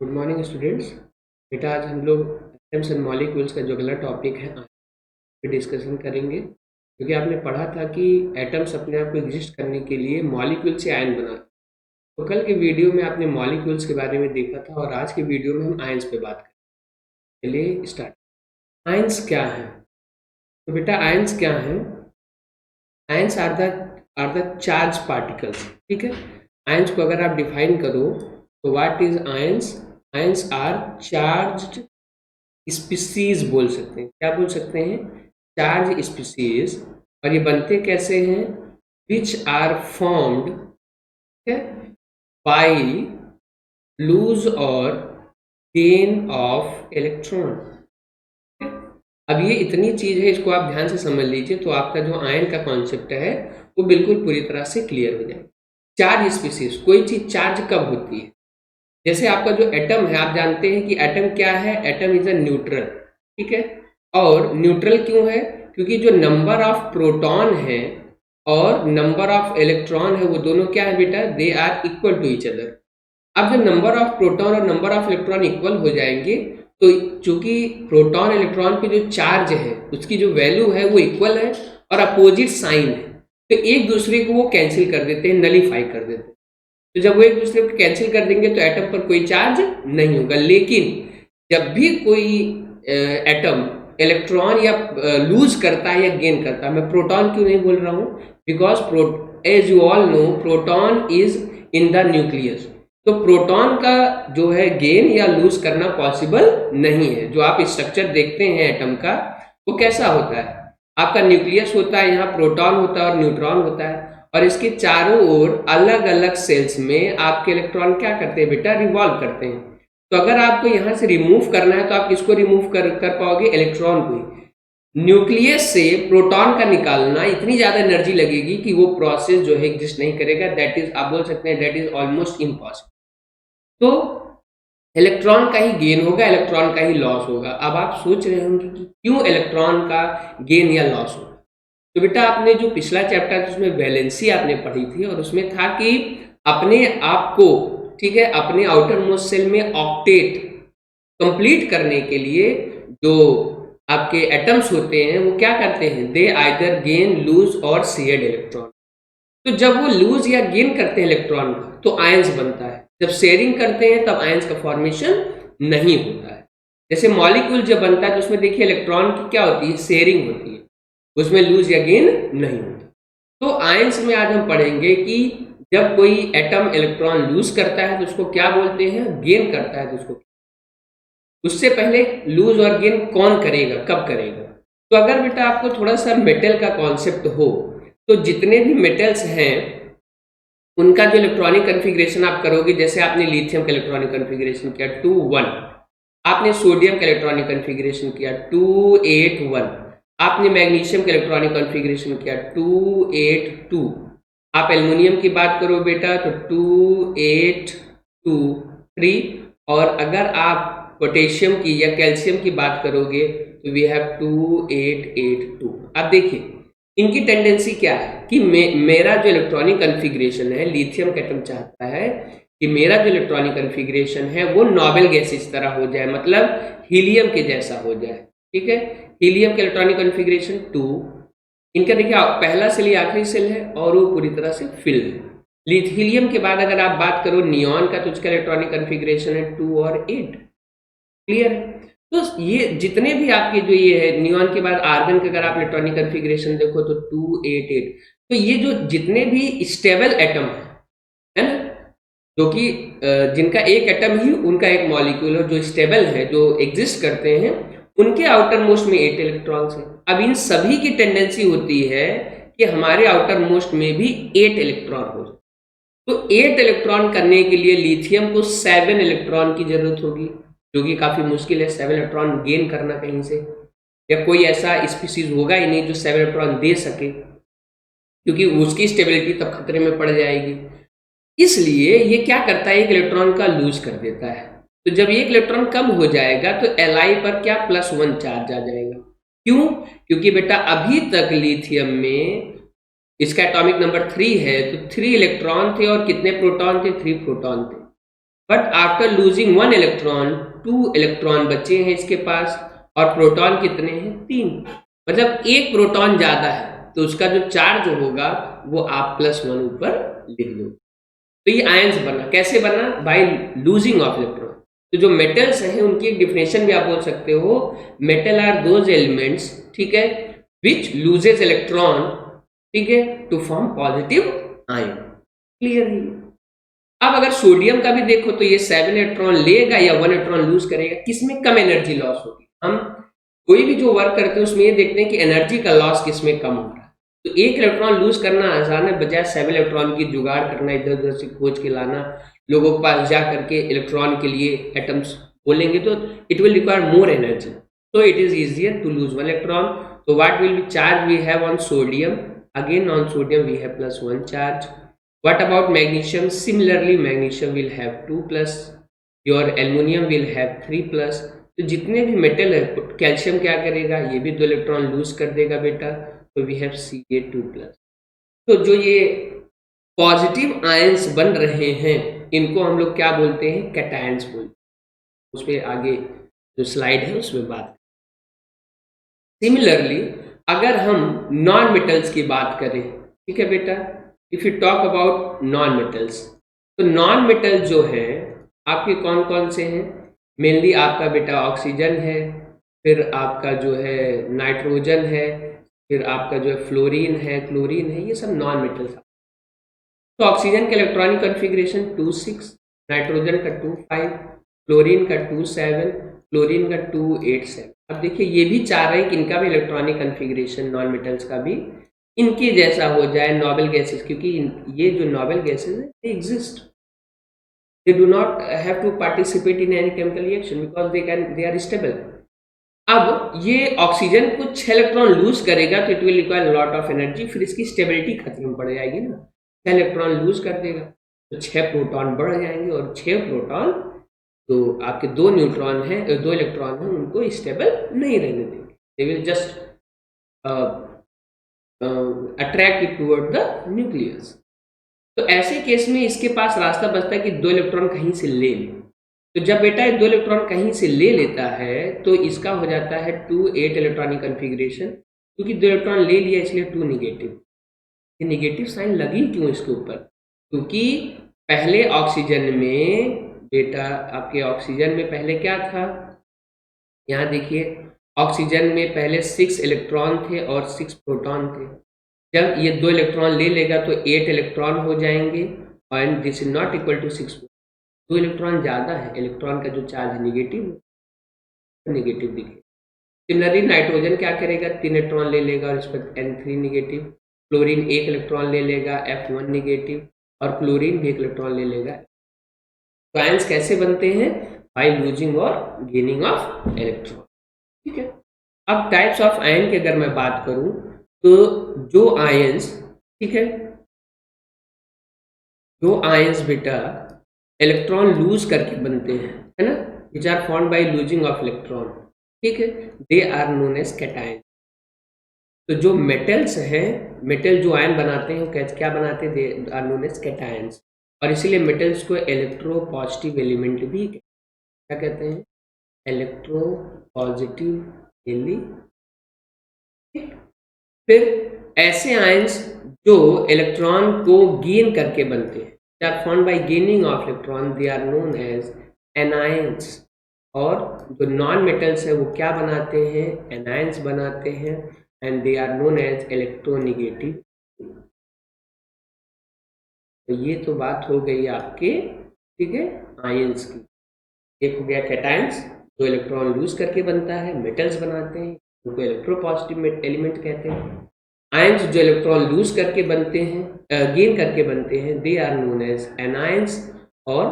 Good morning students. बेटा आज हम लोग एटम्स एंड मॉलिक्यूल्स का जो अगला टॉपिक है पे डिस्कशन करेंगे, क्योंकि आपने पढ़ा था कि एटम्स अपने आप को एग्जिस्ट करने के लिए मॉलिक्यूल से आयन बनाते हैं। तो कल के वीडियो में आपने मॉलिक्यूल्स के बारे में देखा था और आज के वीडियो में हम आयंस पे बात करेंगे। चलिए स्टार्ट। आयंस क्या है? तो बेटा आयंस क्या है? Ions are the charge particles. ठीक है, आयंस को अगर आप डिफाइन करो तो what is ions? Ions are charged species बोल सकते हैं। क्या बोल सकते हैं? Charge species. और ये बनते कैसे हैं? Which are formed by lose और गेन ऑफ इलेक्ट्रॉन। अब ये इतनी चीज है, इसको आप ध्यान से समझ लीजिए तो आपका जो आयन का कॉन्सेप्ट है वो बिल्कुल पूरी तरह से क्लियर हो जाए। चार्ज स्पीसीज, कोई चीज चार्ज कब होती है? जैसे आपका जो एटम है, आप जानते हैं कि एटम क्या है? Atom is a neutral. ठीक है, और न्यूट्रल क्यों है? क्योंकि जो नंबर ऑफ प्रोटॉन है और नंबर ऑफ इलेक्ट्रॉन है वो दोनों क्या है बेटा? They are equal to each other. अब जब नंबर ऑफ प्रोटॉन और नंबर ऑफ इलेक्ट्रॉन इक्वल हो जाएंगे तो चूंकि प्रोटॉन इलेक्ट्रॉन पे जो चार्ज है उसकी जो वैल्यू है वो इक्वल है और अपोजिट साइन है, तो एक दूसरे को वो कैंसिल कर देते हैं, नलीफाई कर देते हैं। तो जब वो एक दूसरे को कैंसिल कर देंगे तो एटम पर कोई चार्ज नहीं होगा। लेकिन जब भी कोई एटम इलेक्ट्रॉन या लूज करता है या गेन करता है, मैं प्रोटॉन क्यों नहीं बोल रहा हूँ? Because as you all know proton is in the nucleus. तो प्रोटॉन का जो है गेन या लूज करना पॉसिबल नहीं है। जो आप स्ट्रक्चर देखते हैं एटम का वो कैसा होता है? आपका न्यूक्लियस होता है, यहाँ प्रोटॉन होता है और न्यूट्रॉन होता है, और इसके चारों ओर अलग अलग सेल्स में आपके इलेक्ट्रॉन क्या करते हैं बेटा? रिवॉल्व करते हैं। तो अगर आपको यहाँ से रिमूव करना है तो आप किसको रिमूव कर पाओगे? इलेक्ट्रॉन को ही। न्यूक्लियस से प्रोटॉन का निकालना इतनी ज्यादा एनर्जी लगेगी कि वो प्रोसेस जो है एग्जिस्ट नहीं करेगा। दैट इज, आप बोल सकते हैं दैट इज ऑलमोस्ट इम्पॉसिबल। तो इलेक्ट्रॉन का ही गेन होगा, इलेक्ट्रॉन का ही लॉस होगा। अब आप सोच रहे होंगे कि क्यों इलेक्ट्रॉन का गेन या लॉस होगा? तो बेटा आपने जो पिछला चैप्टर था उसमें वैलेंसी आपने पढ़ी थी और उसमें था कि अपने आप को, ठीक है, अपने आउटर मोस्ट सेल में ऑक्टेट कंप्लीट करने के लिए जो आपके एटम्स होते हैं वो क्या करते हैं? दे आइदर गेन लूज और शेयर्ड इलेक्ट्रॉन। तो जब वो लूज या गेन करते हैं इलेक्ट्रॉन का तो आयंस बनता है। जब शेयरिंग करते हैं तब आयंस का फॉर्मेशन नहीं होता है। जैसे मॉलिक्यूल जब बनता है तो उसमें देखिए इलेक्ट्रॉन की क्या होती है? शेयरिंग होती है, उसमें लूज या गेन नहीं होता। तो आयंस में आज हम पढ़ेंगे कि जब कोई एटम इलेक्ट्रॉन लूज करता है तो उसको क्या बोलते हैं? गेन करता है तो उसको। उससे पहले लूज और गेन कौन करेगा, कब करेगा? तो अगर बेटा आपको थोड़ा सा मेटल का कॉन्सेप्ट हो तो जितने भी मेटल्स हैं उनका जो इलेक्ट्रॉनिक कन्फिग्रेशन आप करोगे, जैसे आपने लिथियम का इलेक्ट्रॉनिक कन्फिग्रेशन किया 2 1, आपने सोडियम का इलेक्ट्रॉनिक कन्फिग्रेशन किया 2 8 1, आपने मैग्नीशियम का इलेक्ट्रॉनिक कन्फिग्रेशन किया 2 8 2, आप एल्युमिनियम की बात करो बेटा तो 2 8 2 3, और अगर आप पोटेशियम की या कैल्शियम की बात करोगे तो वी हैव 2 8 8 2। अब देखिए इनकी टेंडेंसी क्या है कि मेरा जो इलेक्ट्रॉनिक कन्फिग्रेशन है, लिथियम का एटम चाहता है कि मेरा जो इलेक्ट्रॉनिक कन्फिग्रेशन है वो नोबेल गैसेस तरह हो जाए, मतलब हीलियम के जैसा हो जाए। ठीक है, हीलियम का इलेक्ट्रॉनिक कन्फिग्रेशन 2, इनका देखिए पहला सेल ही आखिरी सेल है और वो पूरी तरह से फिल है। हीलियम के बाद अगर आप बात करो नियॉन का तो उसका इलेक्ट्रॉनिक कन्फिग्रेशन है 2 और 8। क्लियर है? तो ये जितने भी आपके जो ये है नियॉन के बाद आर्गन का अगर आप इलेक्ट्रॉनिक कन्फिग्रेशन देखो तो 2 8 8, तो ये जो जितने भी स्टेबल एटम है ना, जो कि जिनका एक एटम ही उनका एक मॉलिक्यूल है, जो स्टेबल है, जो एग्जिस्ट करते हैं, उनके आउटर मोस्ट में 8 इलेक्ट्रॉन्स हैं। अब इन सभी की टेंडेंसी होती है कि हमारे आउटर मोस्ट में भी 8 इलेक्ट्रॉन हो। तो 8 इलेक्ट्रॉन करने के लिए लिथियम को 7 इलेक्ट्रॉन की जरूरत होगी, जो कि काफी मुश्किल है 7 इलेक्ट्रॉन गेन करना कहीं से, या कोई ऐसा स्पीसीज होगा ही नहीं जो 7 इलेक्ट्रॉन दे सके, क्योंकि उसकी स्टेबिलिटी तब खतरे में पड़ जाएगी। इसलिए ये क्या करता है? एक इलेक्ट्रॉन का लूज कर देता है। तो जब एक इलेक्ट्रॉन कम हो जाएगा तो Li पर क्या +1 चार्ज आ जाएगा। क्यों? क्योंकि बेटा अभी तक लिथियम में इसका एटॉमिक नंबर 3 है, तो 3 इलेक्ट्रॉन थे और कितने प्रोटॉन थे? 3 प्रोटॉन थे। But after losing 1 electron 2 electron बचे हैं इसके पास, और प्रोटॉन कितने हैं? 3। मतलब एक प्रोटॉन ज्यादा है तो उसका जो चार्ज होगा वो आप +1 ऊपर लिख दो। तो ये आयंस बना, कैसे बना? Bye losing of electron. तो जो मेटल्स हैं उनकी एक डिफिनेशन भी आप बोल सकते हो, मेटल आर दोज एलिमेंट्स, ठीक है, विच लूजेस इलेक्ट्रॉन, ठीक है, to form positive ion. Clear है? अब अगर सोडियम का भी देखो तो ये 7 इलेक्ट्रॉन लेगा या 1 इलेक्ट्रॉन लूज करेगा, किसमें कम एनर्जी लॉस होगी? हम कोई भी जो वर्क करते हैं उसमें ये देखते हैं कि एनर्जी का लॉस किसमें कम हो रहा है। तो एक इलेक्ट्रॉन लूज करना आसान है, बजाय 7 इलेक्ट्रॉन की जुगाड़ करना, इधर उधर से खोज के लाना, लोगों के पास जा करके इलेक्ट्रॉन के लिए एटम्स बोलेंगे तो it will require more energy, so it is easier to lose 1 electron. So what will be charge we have on sodium? Again on sodium we have +1 charge. What about magnesium? Similarly magnesium will have 2 plus, your aluminium will have 3 plus. तो जितने भी metal है, calcium क्या करेगा? ये भी 2 electron lose कर देगा बेटा, तो वी हैव Ca2 प्लस। तो जो ये पॉजिटिव आयंस बन रहे हैं इनको हम लोग क्या बोलते हैं? कैटायंस बोलते हैं। उस पर आगे जो स्लाइड है उसमें बात। सिमिलरली अगर हम नॉन मेटल्स की बात करें, ठीक है बेटा, if you talk about non metals, तो नॉन मेटल जो है आपके कौन कौन से हैं? मेनली आपका बेटा ऑक्सीजन है, फिर आपका जो है नाइट्रोजन है, फिर आपका जो है फ्लोरीन है, क्लोरीन है, ये सब नॉन मेटल्स। तो ऑक्सीजन का इलेक्ट्रॉनिक कॉन्फ़िगरेशन 2 6, नाइट्रोजन का 2 5, क्लोरीन का 2 7, क्लोरीन का 2 8 7। अब देखिए ये भी चाह रहे हैं कि इनका भी इलेक्ट्रॉनिक कॉन्फ़िगरेशन नॉन मेटल्स का भी इनके जैसा हो जाए, नोबल गैसेस, क्योंकि ये जो नोबल गैसेस हैं they exist, they do not have to participate in any chemical reaction because they are stable. अब ये ऑक्सीजन को 6 इलेक्ट्रॉन लूज करेगा तो it will require lot of energy, फिर इसकी स्टेबिलिटी खत्म पड़ जाएगी ना। 6 इलेक्ट्रॉन लूज कर देगा तो 6 प्रोटॉन बढ़ जाएंगे, और 6 प्रोटॉन तो आपके 2 न्यूट्रॉन हैं, 2 इलेक्ट्रॉन हैं, उनको स्टेबल नहीं रहने देंगे, they will just attract it toward the nucleus. तो ऐसे केस में इसके पास रास्ता बचता है कि 2 इलेक्ट्रॉन कहीं से ले ले। तो जब बेटा 2 इलेक्ट्रॉन कहीं से ले लेता है तो इसका हो जाता है 2 8 इलेक्ट्रॉनिक कन्फिग्रेशन, क्योंकि 2 इलेक्ट्रॉन ले लिया इसलिए 2 निगेटिव। ये निगेटिव साइन लगी क्यों इसके ऊपर? क्योंकि पहले ऑक्सीजन में बेटा, आपके ऑक्सीजन में पहले क्या था? यहाँ देखिए ऑक्सीजन में पहले 6 इलेक्ट्रॉन थे और 6 प्रोटॉन थे। जब ये 2 इलेक्ट्रॉन ले लेगा तो 8 इलेक्ट्रॉन हो जाएंगे, and this is not equal to 6। 2 electron ज़्यादा है, इलेक्ट्रॉन का जो चार्ज है नेगेटिव दिखे। सिमिलरली नाइट्रोजन क्या करेगा? 3 इलेक्ट्रॉन ले लेगा और इस पर N3 निगेटिव। क्लोरीन 1 इलेक्ट्रॉन ले लेगा, F1 निगेटिव, और क्लोरीन भी 1 इलेक्ट्रॉन ले लेगा। तो आयंस कैसे बनते हैं? बाय लूजिंग और गेनिंग ऑफ इलेक्ट्रॉन। ठीक है। अब टाइप्स ऑफ आयन की अगर मैं बात करूं तो जो आयंस, ठीक है, जो आयंस बेटा इलेक्ट्रॉन लूज करके बनते हैं, है ना, which are formed by losing of electron, ठीक है, they are known as cation. तो जो मेटल्स हैं, मेटल जो आयन बनाते हैं वो क्या बनाते हैं? They are known as cations. और इसीलिए मेटल्स को इलेक्ट्रो पॉजिटिव एलिमेंट भी क्या कहते हैं? Electro positive element. फिर ऐसे आयंस जो इलेक्ट्रॉन को गेन करके बनते हैं, they are formed by gaining of electron, they are known as anions। और जो नॉन मेटल्स है वो क्या बनाते हैं? एनायंस बनाते हैं, and they are known as electronegative. तो ये तो बात हो गई आपके, ठीक है, आयंस की। एक हो गया कैटायंस जो इलेक्ट्रॉन लूज करके बनता है, मेटल्स बनाते हैं उनको इलेक्ट्रोपॉजिटिव एलिमेंट कहते हैं। आयंस जो इलेक्ट्रॉन लूज करके बनते हैं, गेन करके बनते हैं, they are known as anions, और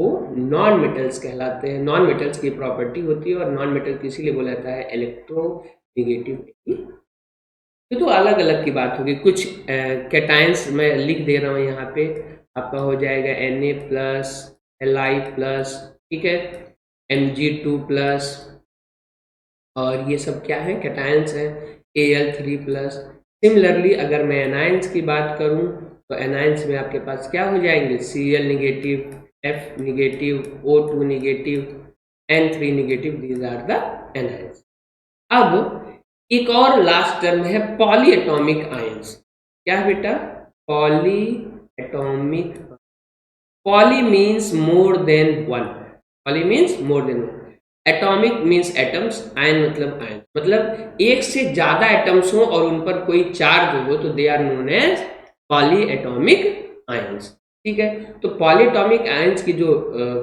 वो नॉन मेटल्स कहलाते हैं। नॉन मेटल्स की प्रॉपर्टी होती है, और नॉन मेटल की इसीलिए बोला जाता है इलेक्ट्रोनिगेटिव। तो अलग अलग की बात होगी। कुछ कैटायंस मैं लिख दे रहा हूँ यहाँ पे, आपका हो जाएगा Na+, Li+, ठीक है, Mg2+, और ये सब क्या है? कैटायंस हैं, Al3+। सिमिलरली अगर मैं एनायंस की बात करूं तो एनायंस में आपके पास क्या हो जाएंगे? Cl negative, F negative, O2 negative, N3 negative, these are the anions. अब एक और लास्ट टर्म है पॉली एटॉमिक आयंस। क्या है बेटा? Poly atomic. Poly means more than one. Poly means more than one. Atomic means atoms, ion मतलब ion, मतलब एक से ज्यादा एटम्स हो और उन पर कोई चार्ज हो तो they are known as polyatomic ions. ठीक है, तो पॉलीटॉमिक आयंस की जो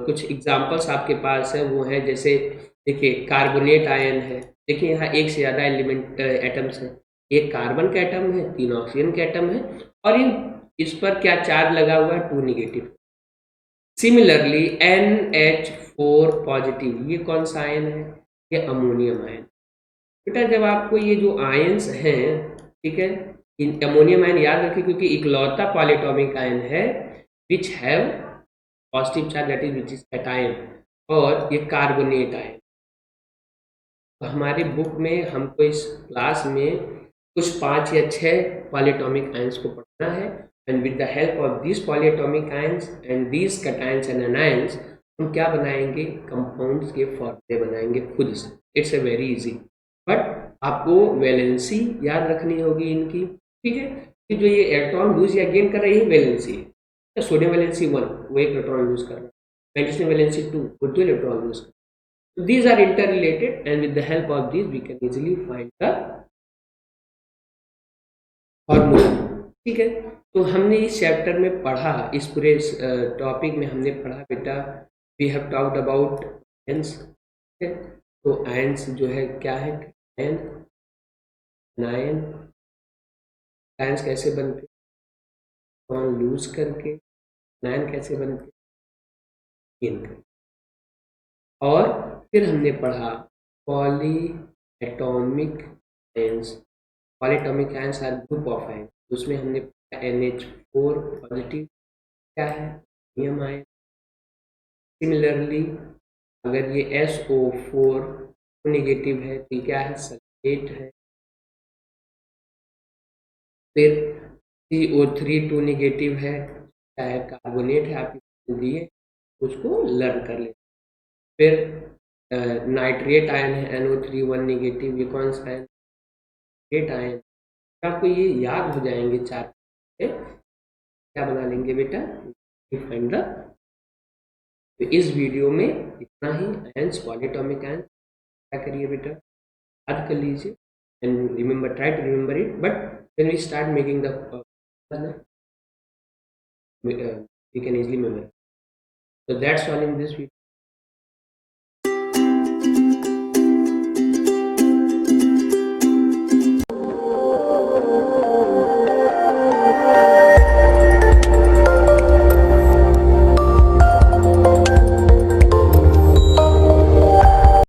कुछ एग्जांपल्स आपके पास है वो है, जैसे देखिए कार्बोनेट आयन है। देखिए यहाँ एक से ज्यादा एलिमेंट एटम्स हैं, एक कार्बन का एटम है, तीन ऑक्सीजन के एटम है, और इस पर क्या चार्ज लगा हुआ है? 2 नेगेटिव। सिमिलरली NH4 पॉजिटिव, ये कौन सा आयन है? ये अमोनियम आयन। बेटा जब आपको ये जो आयंस हैं, ठीक है, इन अमोनियम आयन याद रखिए क्योंकि इकलौता पॉलीटॉमिक आयन है which have positive charge, that is which is cation, और ये कार्बोनेट आयन। तो हमारी बुक में हमको इस क्लास में कुछ 5 या 6 पॉलीटॉमिक आयंस को पढ़ना है, and with the help of this polyatomic ions and this cations and anions हम क्या बनाएंगे? कंपाउंड्स के फॉर्मूले बनाएंगे खुद से। It's a very easy, but आपको वैलेंसी याद रखनी होगी इनकी। ठीक है, कि जो ये इलेक्ट्रॉन लूज या गेन कर रही है वैलेंसी है। तो सोडियम वैलेंसी 1, वो एक इलेक्ट्रॉन लूज कर रहा है। मैग्नीशियम वैलेंसी 2, वो 2 इलेक्ट्रॉन लूज कर रहा है। So these are interrelated, and with the help of these we can easily find the formula। ठीक है, तो हमने इस चैप्टर में पढ़ा, इस पूरे टॉपिक में हमने पढ़ा बेटा, we have talked about ions. तो आयंस जो है क्या है? आयन, आयन, आयंस कैसे बनते? इलेक्ट्रॉन लूज करके। आयन कैसे बनते? गेन करके। और फिर हमने पढ़ा polyatomic ions. Polyatomic ions are group of ion, उसमें हमने NH4 पॉजिटिव क्या है? Ammonium ion. सिमिलरली अगर ये SO4 नेगेटिव है तो क्या है? सल्फेट है। फिर CO3 2 नेगेटिव है, क्या है? कार्बोनेट है। आप दिए उसको लर्न कर ले। फिर नाइट्रेट आयन है NO3 1 नेगेटिव, ये कौन सा है? Nitrate ion. आपको ये याद हो जाएंगे 4, क्या बना लेंगे बेटा? Find the. तो इस वीडियो में इतना ही। आयंस, पॉलीटॉमिक आयंस क्या करिए बेटा, याद कर लीजिए, and remember, try to remember it, but when we start making the we can easily remember. So that's all in this video.